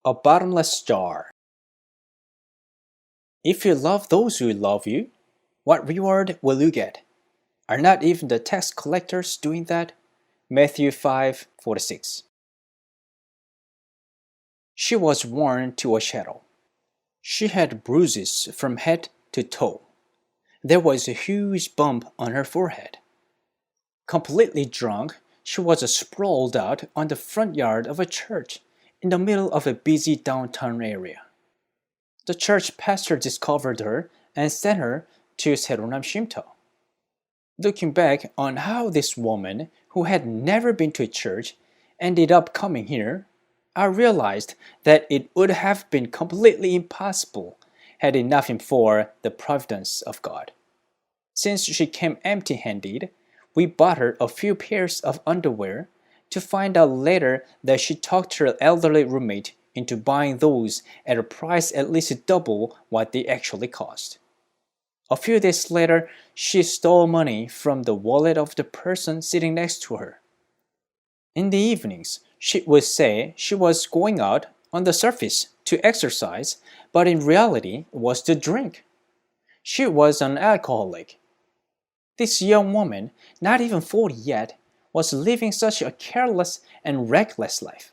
A Bottomless Jar. If you love those who love you, what reward will you get? Are not even the tax collectors doing that? Matthew 5:46. She was worn to a shadow. She had bruises from head to toe. There was a huge bump on her forehead. Completely drunk, she was sprawled out on the front yard of a church in the middle of a busy downtown area. The church pastor discovered her and sent her to Seronam Shimto. Looking back on how this woman, who had never been to church, ended up coming here, I realized that it would have been completely impossible had it not been for the providence of God. Since she came empty-handed, we bought her a few pairs of underwear, to find out later that she talked her elderly roommate into buying those at a price at least double what they actually cost. A few days later, she stole money from the wallet of the person sitting next to her. In the evenings, she would say she was going out on the surface to exercise, but in reality was to drink. She was an alcoholic. This young woman, not even 40 yet, was living such a careless and reckless life.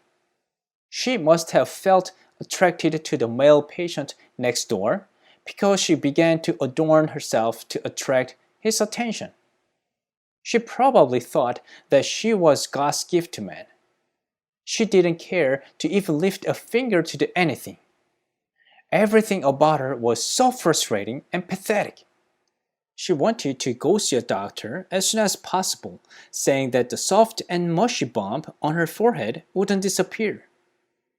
She must have felt attracted to the male patient next door because she began to adorn herself to attract his attention. She probably thought that she was God's gift to man. She didn't care to even lift a finger to do anything. Everything about her was so frustrating and pathetic. She wanted to go see a doctor as soon as possible, saying that the soft and mushy bump on her forehead wouldn't disappear.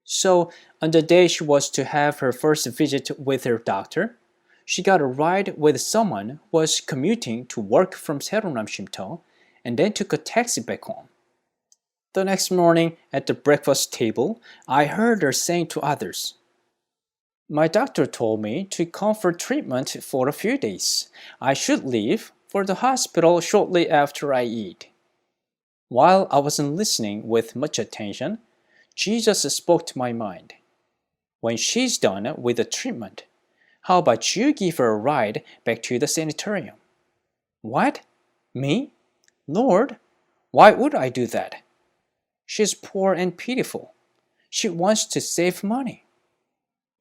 So, on the day she was to have her first visit with her doctor, she got a ride with someone who was commuting to work from Seronam Shimto and then took a taxi back home. The next morning at the breakfast table, I heard her saying to others, "My doctor told me to come for treatment for a few days. I should leave for the hospital shortly after I eat." While I wasn't listening with much attention, Jesus spoke to my mind. "When she's done with the treatment, how about you give her a ride back to the sanitarium?" "What? Me? Lord, why would I do that? She's poor and pitiful. She wants to save money."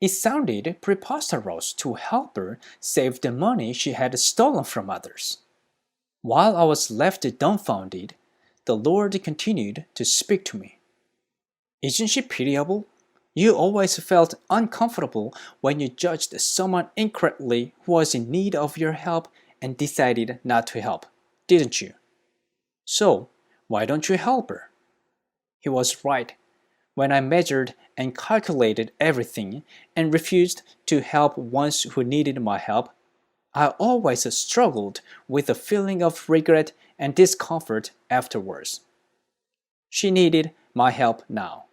It sounded preposterous to help her save the money she had stolen from others. While I was left dumbfounded, the Lord continued to speak to me. "Isn't she pitiable? You always felt uncomfortable when you judged someone incorrectly who was in need of your help and decided not to help, didn't you? So, why don't you help her?" He was right. When I measured and calculated everything and refused to help ones who needed my help, I always struggled with a feeling of regret and discomfort afterwards. She needed my help now.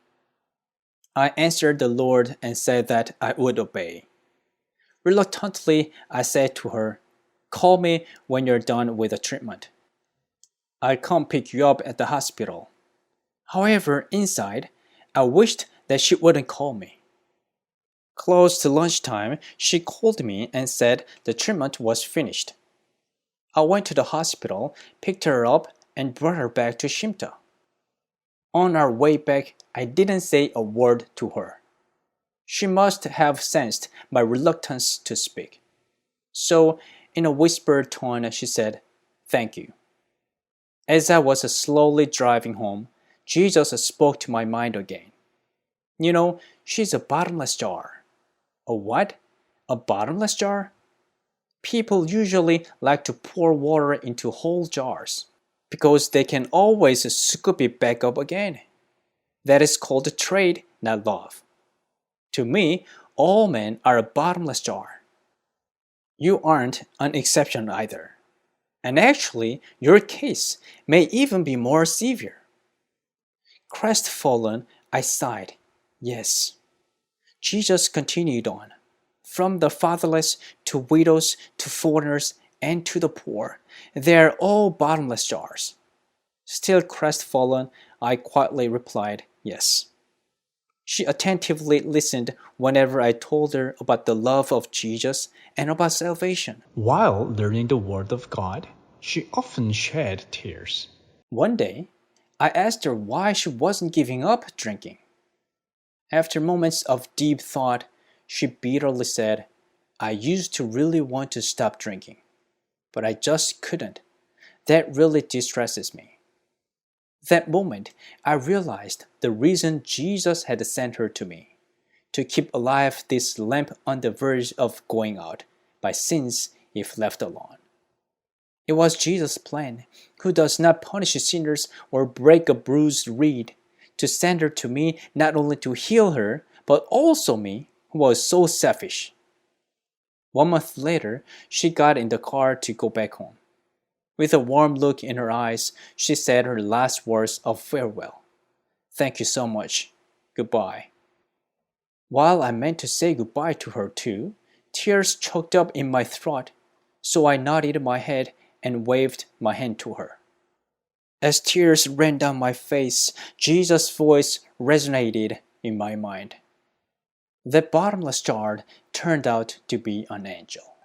I answered the Lord and said that I would obey. Reluctantly, I said to her, "Call me when you're done with the treatment. I'll come pick you up at the hospital." However, inside, I wished that she wouldn't call me. Close to lunchtime, she called me and said the treatment was finished. I went to the hospital, picked her up, and brought her back to Shimta. On our way back, I didn't say a word to her. She must have sensed my reluctance to speak. So, in a whispered tone, she said, "Thank you." As I was slowly driving home, Jesus spoke to my mind again. "You know, she's a bottomless jar." "A what? A bottomless jar?" People usually like to pour water into whole jars because they can always scoop it back up again. That is called trade, not love. To me, all men are a bottomless jar. You aren't an exception either. And actually, your case may even be more severe. Crestfallen, I sighed. Yes. Jesus continued on. From the fatherless to widows to foreigners and to the poor, they are all bottomless jars. Still crestfallen, I quietly replied, yes. She attentively listened whenever I told her about the love of Jesus and about salvation. While learning the Word of God, she often shed tears. One day, I asked her why she wasn't giving up drinking. After moments of deep thought, she bitterly said, I used to really want to stop drinking, but I just couldn't. That really distresses me. That moment, I realized the reason Jesus had sent her to me, to keep alive this lamp on the verge of going out by sins if left alone. It was Jesus' plan, who does not punish sinners or break a bruised reed, to send her to me not only to heal her, but also me, who was so selfish. 1 month later, she got in the car to go back home. With a warm look in her eyes, she said her last words of farewell. Thank you so much. Goodbye. While I meant to say goodbye to her too, tears choked up in my throat, so I nodded my head and waved my hand to her. As tears ran down my face, Jesus' voice resonated in my mind. That bottomless jar turned out to be an angel.